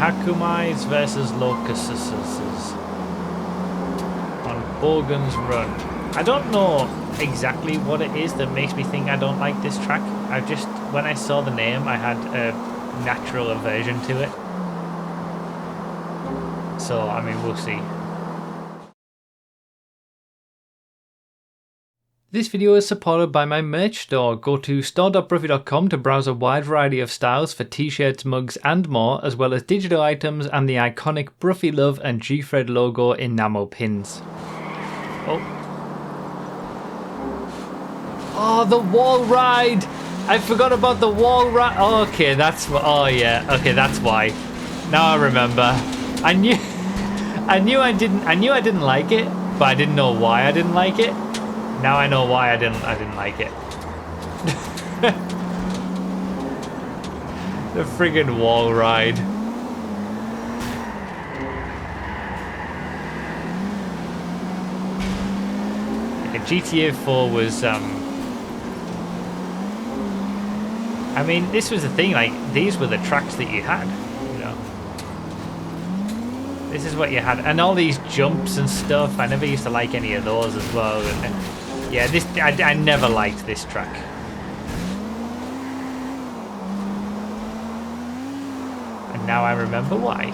Akumais versus Locusts on Borgen's Run. I don't know exactly what it is that makes me think I don't like this track. I just, when I saw the name, I had a natural aversion to it. So, I mean, we'll see. This video is supported by my merch store. Go to store.bruffy.com to browse a wide variety of styles for t-shirts, mugs and more, as well as digital items and the iconic Bruffy Love and G-Fred logo enamel pins. Oh, the wall ride! I forgot about the wall ride. Oh, okay, that's oh yeah. Okay, that's why. Now I remember. I knew I didn't like it, but I didn't know why I didn't like it. Now I know why I didn't like it. The friggin' wall ride. Like GTA 4 was I mean, this was the thing, like these were the tracks that you had, you know. This is what you had, and all these jumps and stuff. I never used to like any of those as well. And, yeah, this I never liked this track. And now I remember why.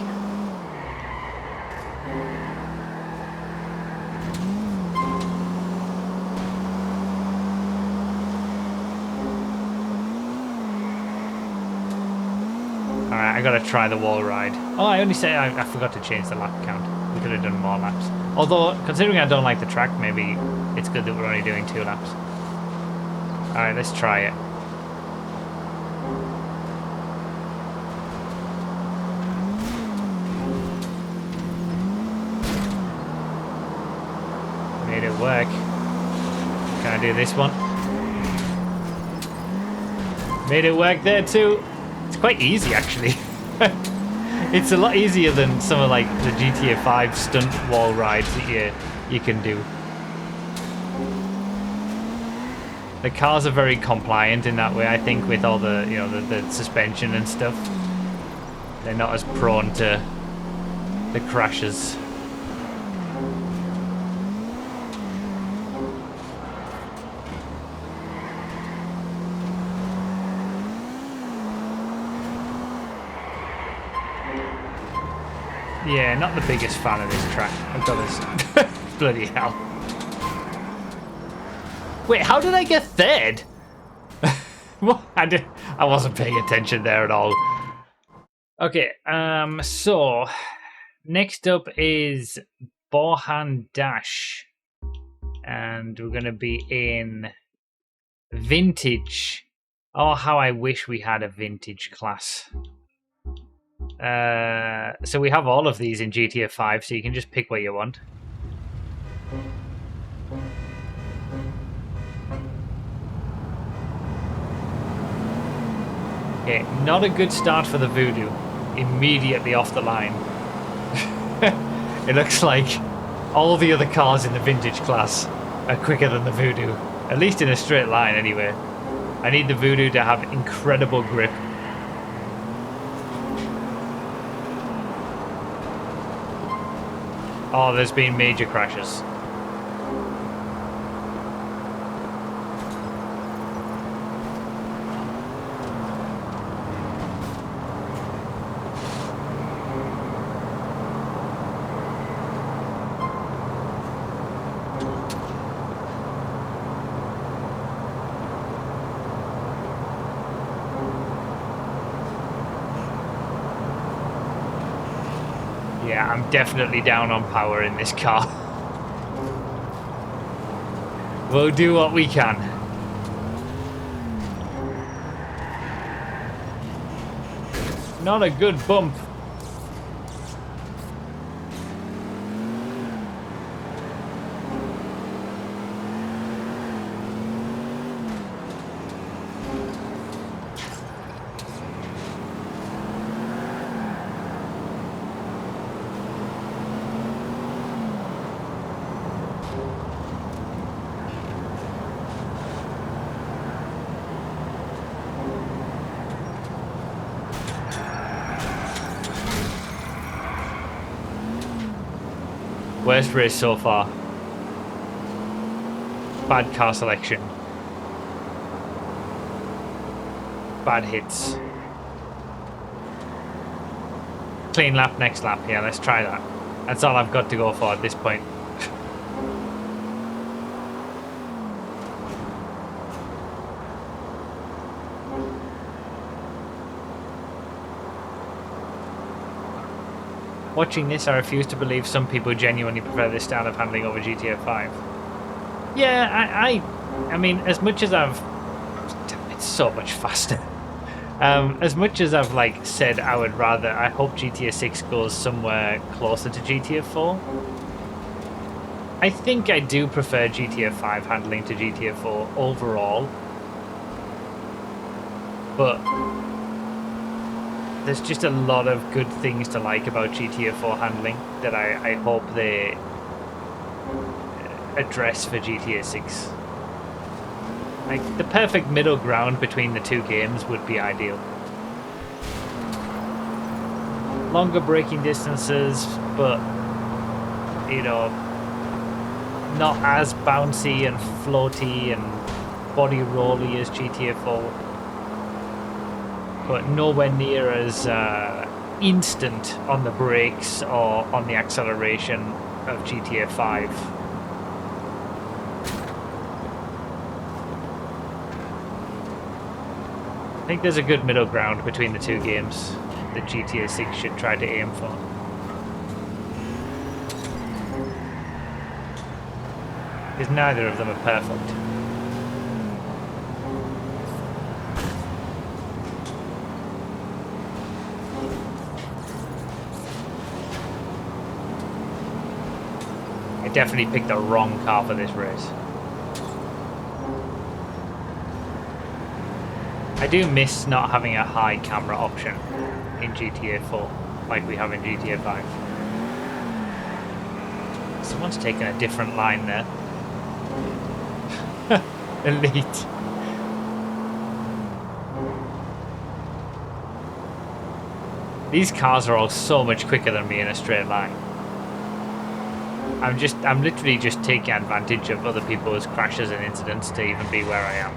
Alright, I gotta try the wall ride. Oh, I only say I forgot to change the lap count. We could have done more laps. Although, considering I don't like the track, maybe it's good that we're only doing 2 laps. Alright, let's try it. Made it work. Can I do this one? Made it work there too. It's quite easy, actually. It's a lot easier than some of like the GTA 5 stunt wall rides that you can do. The cars are very compliant in that way, I think, with all the, you know, the suspension and stuff. They're not as prone to the crashes. Yeah, not the biggest fan of this track. I've got this. Bloody hell. Wait, how did I get third? What? I wasn't paying attention there at all. Okay, so next up is Borhan Dash. And we're gonna be in Vintage. Oh, how I wish we had a vintage class. So we have all of these in GTA 5, so you can just pick what you want. Okay, not a good start for the Voodoo. Immediately off the line. It looks like all the other cars in the Vintage class are quicker than the Voodoo. At least in a straight line, anyway. I need the Voodoo to have incredible grip. Oh, there's been major crashes. Yeah, I'm definitely down on power in this car. We'll do what we can. Not a good bump. Worst race so far. Bad car selection. Bad hits. Clean lap, next lap. Yeah, let's try that. That's all I've got to go for at this point. Watching this, I refuse to believe some people genuinely prefer this style of handling over GTA 5. Yeah, I mean, as much as I've... It's so much faster. As much as I've, like, said I would rather... I hope GTA 6 goes somewhere closer to GTA 4. I think I do prefer GTA 5 handling to GTA 4 overall. But... there's just a lot of good things to like about GTA 4 handling that I hope they address for GTA 6. Like, the perfect middle ground between the two games would be ideal. Longer braking distances, but, you know, not as bouncy and floaty and body rolly as GTA 4. But nowhere near as instant on the brakes or on the acceleration of GTA 5. I think there's a good middle ground between the two games that GTA 6 should try to aim for. Because neither of them are perfect. I definitely picked the wrong car for this race. I do miss not having a high camera option in GTA 4 like we have in GTA 5. Someone's taken a different line there. Elite. These cars are all so much quicker than me in a straight line. I'm literally just taking advantage of other people's crashes and incidents to even be where I am.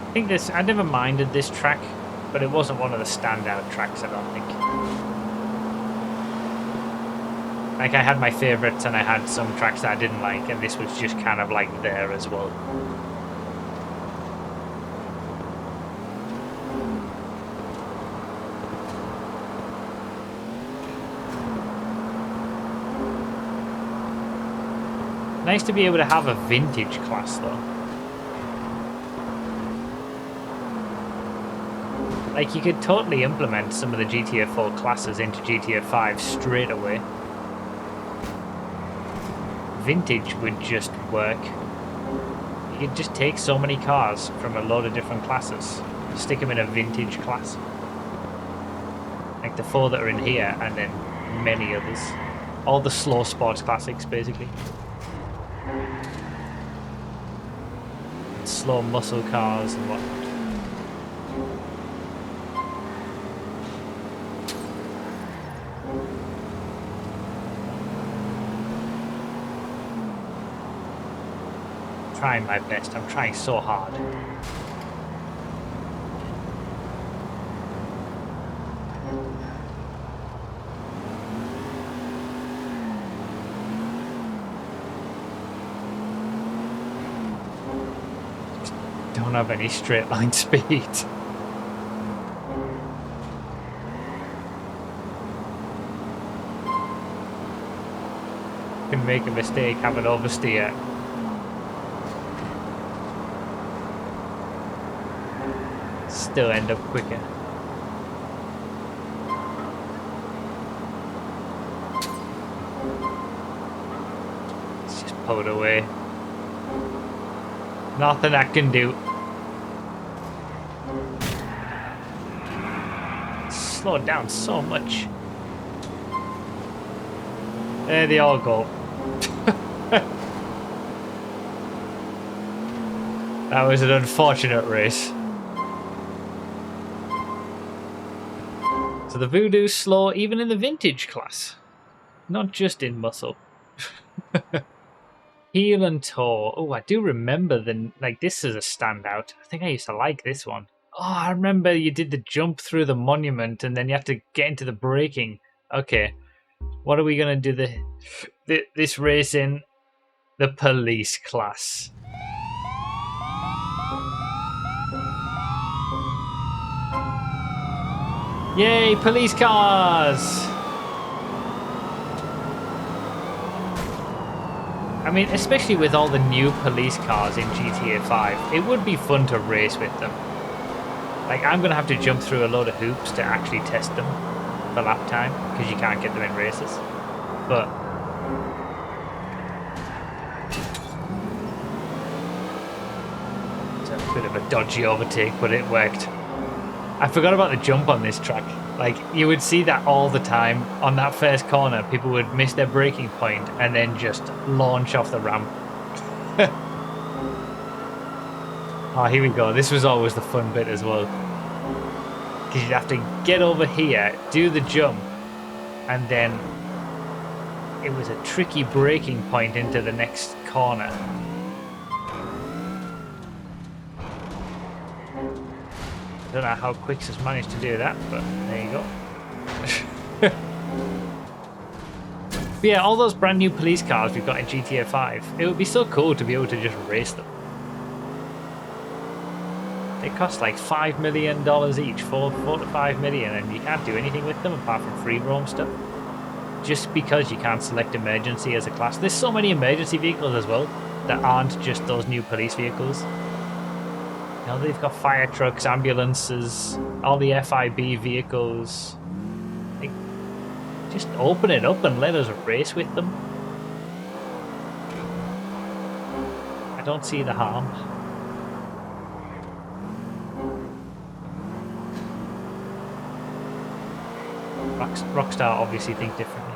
I think this, I never minded this track, but it wasn't one of the standout tracks, I don't think. Like, I had my favourites and I had some tracks that I didn't like, and this was just kind of like there as well. Nice to be able to have a vintage class though. Like, you could totally implement some of the GTA 4 classes into GTA 5 straight away. Vintage would just work. You could just take so many cars from a load of different classes, stick them in a vintage class. Like the 4 that are in here, and then many others. All the slow sports classics, basically. Slow muscle cars and whatnot. Trying my best. I'm trying so hard. Just don't have any straight line speed. Can make a mistake, have an oversteer. Still end up quicker. pulled away. Nothing I can do. Slowed down so much. There they all go. That was an unfortunate race. So the Voodoo's slow even in the vintage class. Not just in muscle. Heel and toe. Oh, I do remember this is a standout. I think I used to like this one. Oh, I remember you did the jump through the monument and then you have to get into the braking. Okay. What are we going to do this race in? The police class. Yay, police cars! I mean, especially with all the new police cars in GTA 5, it would be fun to race with them. Like, I'm going to have to jump through a load of hoops to actually test them for lap time, because you can't get them in races. But it's a bit of a dodgy overtake, but it worked. I forgot about the jump on this track. Like, you would see that all the time on that first corner. People would miss their braking point and then just launch off the ramp. Oh, here we go. This was always the fun bit as well. Because you'd have to get over here, do the jump, and then it was a tricky braking point into the next corner. I don't know how Quicks has managed to do that, but there you go. But yeah, all those brand new police cars we've got in GTA 5, it would be so cool to be able to just race them. They cost like $5 million each, $4 to $5 million, and you can't do anything with them apart from free roam stuff. Just because you can't select emergency as a class. There's so many emergency vehicles as well that aren't just those new police vehicles. You know, they've got fire trucks, ambulances, all the FIB vehicles. Like, just open it up and let us race with them. I don't see the harm. Rockstar obviously think differently.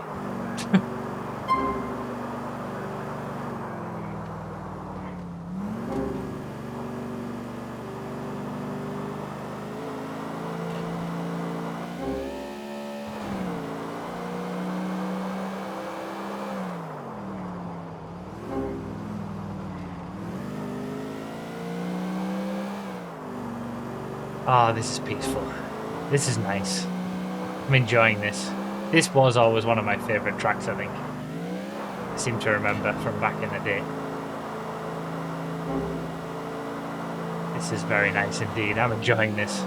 Ah, this is peaceful. This is nice. I'm enjoying this. This was always one of my favourite tracks, I think. I seem to remember from back in the day. This is very nice indeed. I'm enjoying this.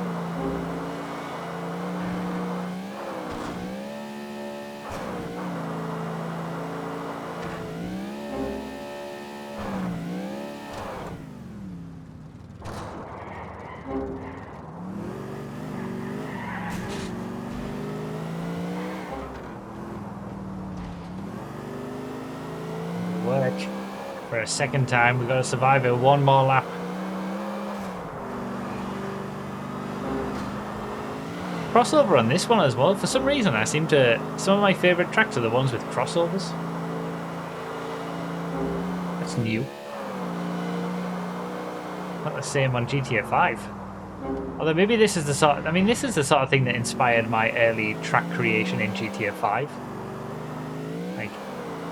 For a second time, we've got to survive it one more lap. Crossover on this one as well. For some reason, some of my favourite tracks are the ones with crossovers. That's new. Not the same on GTA 5. Although maybe this is the sort of thing that inspired my early track creation in GTA 5. Like,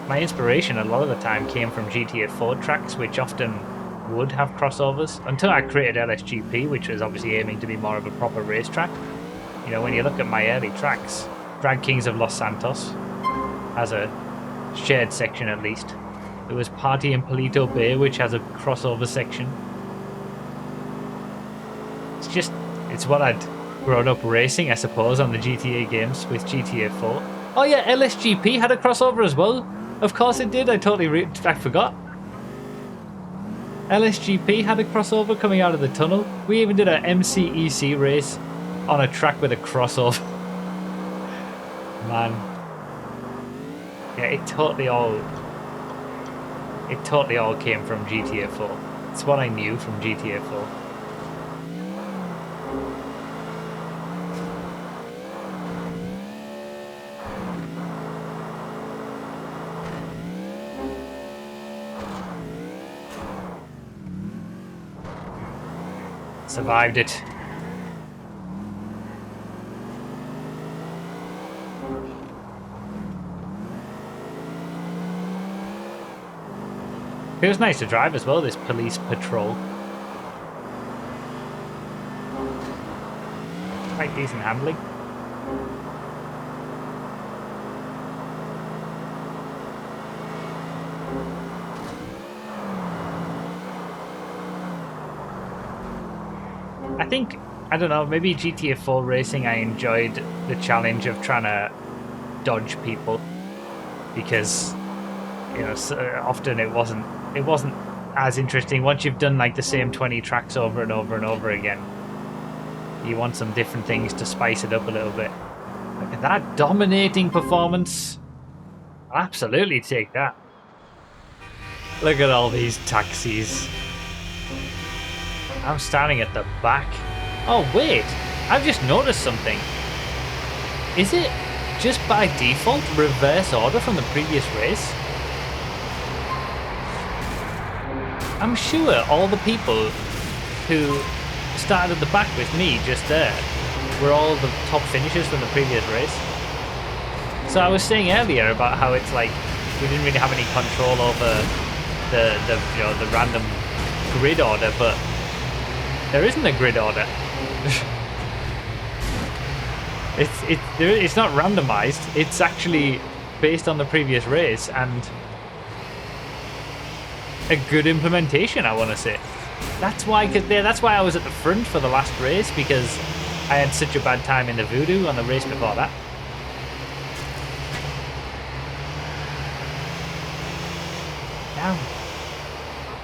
my inspiration a lot of the time came from GTA 4 tracks, which often would have crossovers, until I created LSGP, which was obviously aiming to be more of a proper racetrack. You know, when you look at my early tracks, Drag Kings of Los Santos has a shared section at least. There was Party in Palito Bay, which has a crossover section. It's what I'd grown up racing, I suppose, on the GTA games with GTA 4. Oh yeah, LSGP had a crossover as well. Of course it did. I forgot. LSGP had a crossover coming out of the tunnel. We even did a MCEC race on a track with a crossover. Man. Yeah, it totally all It totally all came from GTA 4. It's what I knew from GTA 4. Survived it. Feels nice to drive as well, this police patrol. Quite decent handling. I think, I don't know, maybe GTA 4 racing I enjoyed the challenge of trying to dodge people. Because, you know, often it wasn't as interesting. Once you've done like the same 20 tracks over and over and over again, you want some different things to spice it up a little bit. Look at that dominating performance. I'll absolutely take that. Look at all these taxis. I'm standing at the back. Oh wait, I've just noticed something. Is it just by default reverse order from the previous race? I'm sure all the people who started at the back with me just there were all the top finishers from the previous race. So I was saying earlier about how it's like we didn't really have any control over the random grid order, but there isn't a grid order. It's not randomized. It's actually based on the previous race and a good implementation, I want to say. That's why I was at the front for the last race, because I had such a bad time in the Voodoo on the race before that. Now,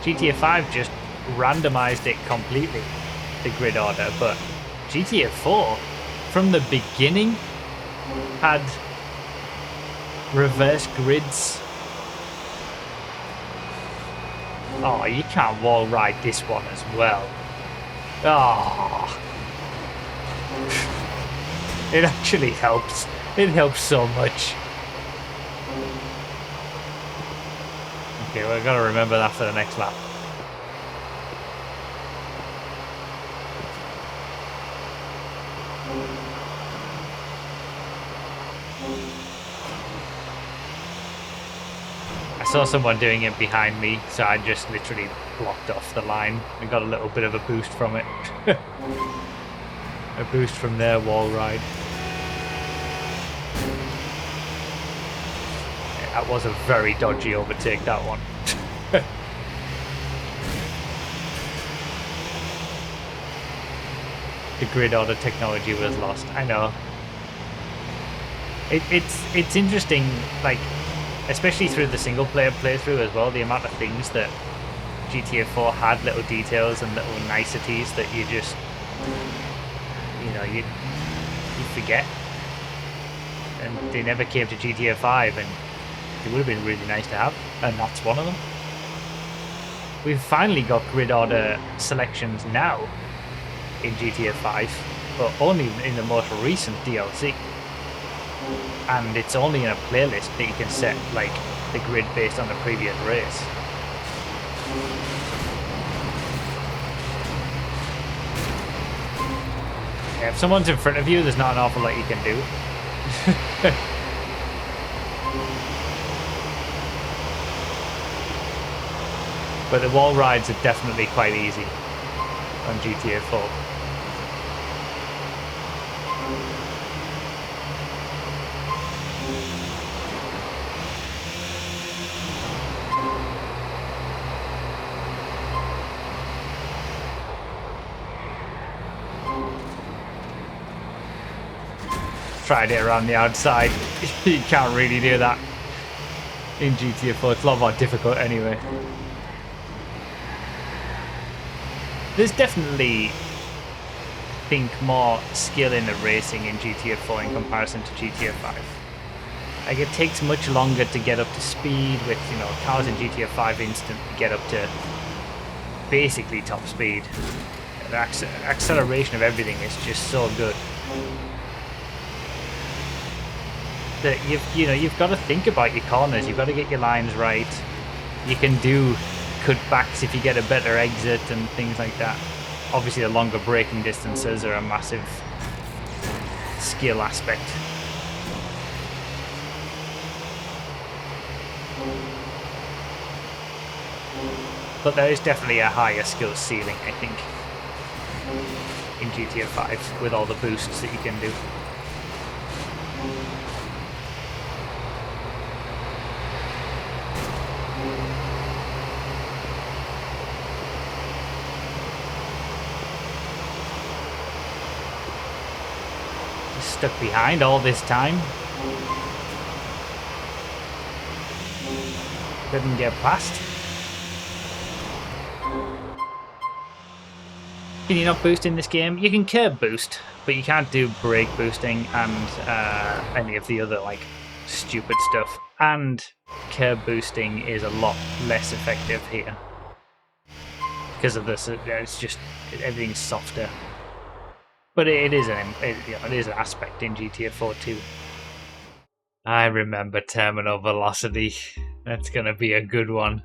GTA 5 just randomized it completely, the grid order, but GTA 4 from the beginning had reverse grids. Oh, you can't wall ride this one as well. Oh. It actually helps. It helps so much. Okay, we've got to remember that for the next lap. I saw someone doing it behind me, so I just literally blocked off the line and got a little bit of a boost from it. A boost from their wall ride. Yeah, that was a very dodgy overtake, that one. The grid order technology was lost. I know. It's interesting, like, especially through the single player playthrough as well, the amount of things that GTA 4 had, little details and little niceties that you just, you know, you forget. And they never came to GTA 5, and it would have been really nice to have, and that's one of them. We've finally got grid order selections now in GTA 5, but only in the most recent DLC. And it's only in a playlist that you can set like the grid based on the previous race. Yeah, if someone's in front of you, there's not an awful lot you can do. But the wall rides are definitely quite easy on GTA 4. Tried it around the outside. You can't really do that in GTA 4. It's a lot more difficult anyway. There's definitely, I think, more skill in the racing in GTA 4 in comparison to GTA 5. Like, it takes much longer to get up to speed with, you know, cars in GTA 5 instant get up to basically top speed. The acceleration of everything is just so good that you've got to think about your corners. You've got to get your lines right. You can do cutbacks if you get a better exit and things like that. Obviously, the longer braking distances are a massive skill aspect. But there is definitely a higher skill ceiling, I think, in GTA 5 with all the boosts that you can do. Stuck behind all this time. Couldn't get past. Can you not boost in this game? You can curb boost, but you can't do brake boosting and any of the other like stupid stuff. And curb boosting is a lot less effective here because of this. It's just everything's softer. But it is an aspect in GTA 4 too. I remember terminal velocity. That's going to be a good one.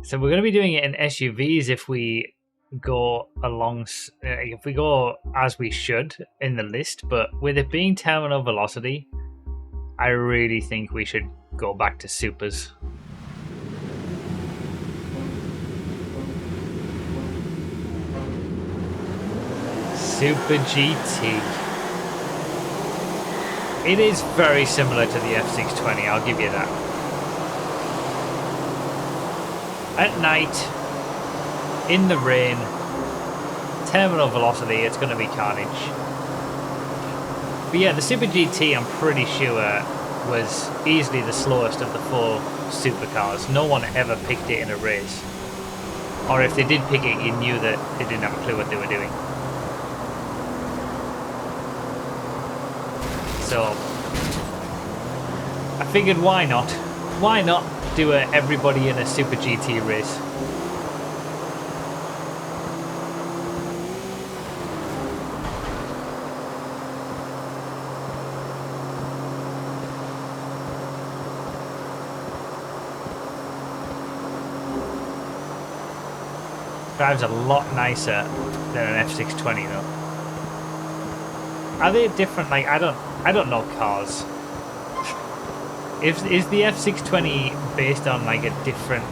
So we're going to be doing it in SUVs if we go as we should in the list. But with it being terminal velocity, I really think we should go back to supers. Super GT. It is very similar to the F620, I'll give you that. At night, in the rain, terminal velocity, it's going to be carnage. But yeah, the Super GT, I'm pretty sure, was easily the slowest of the 4 supercars. No one ever picked it in a race. Or if they did pick it, you knew that they didn't have a clue what they were doing. So I figured, why not? Why not do everybody in a Super GT race? Drives a lot nicer than an F620 though. Are they different? Like, I don't know cars. Is the F620 based on like a different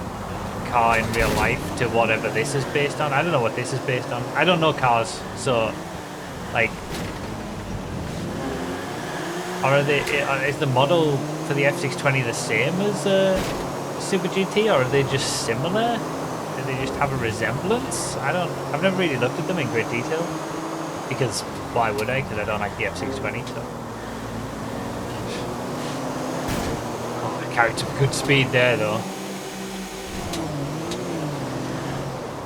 car in real life to whatever this is based on? I don't know what this is based on. I don't know cars, so like, or is the model for the F620 the same as Super GT, or are they just similar? Do they just have a resemblance? I've never really looked at them in great detail, because why would I? Because I don't like the F620. So. Oh, I carried some good speed there, though.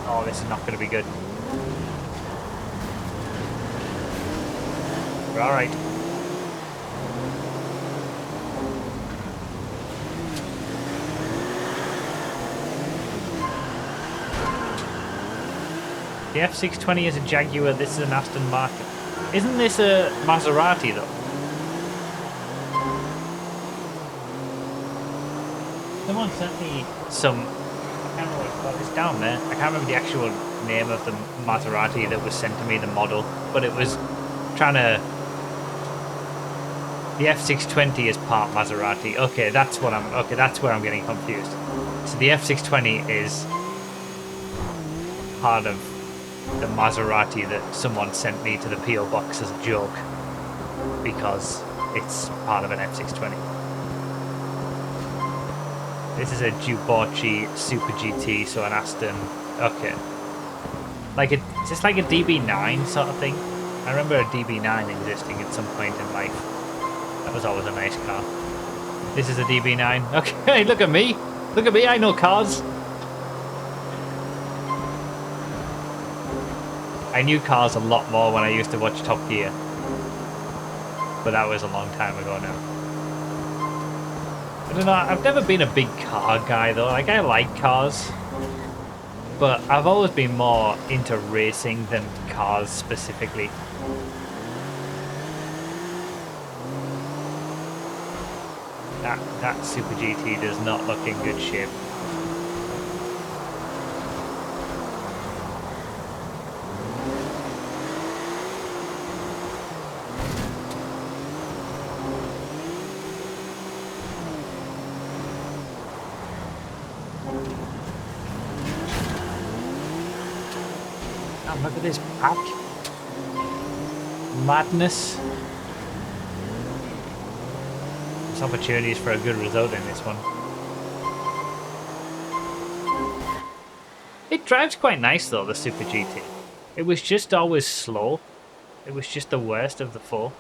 Oh, this is not going to be good. We're all right. The F620 is a Jaguar, this is an Aston Martin. Isn't this a Maserati though? Someone sent me some, I can't remember what it's down there. I can't remember the actual name of the Maserati that was sent to me, the model, but it was trying to... The F620 is part Maserati. Okay, that's where I'm getting confused. So the F620 is part of the Maserati that someone sent me to the PO box as a joke because it's part of an F620. This is a Giubbauchi Super GT, so an Aston. Okay, is this like a DB9 sort of thing? I remember a DB9 existing at some point in life. That was always a nice car. This is a DB9. Okay, look at me. Look at me. I know cars. I knew cars a lot more when I used to watch Top Gear. but that was a long time ago now. I don't know, I've never been a big car guy though. Like, I like cars, but I've always been more into racing than cars specifically. That Super GT does not look in good shape. Oh, look at this pack. Madness. There's opportunities for a good result in this one. It drives quite nice though, the Super GT. It was just always slow. It was just the worst of the four.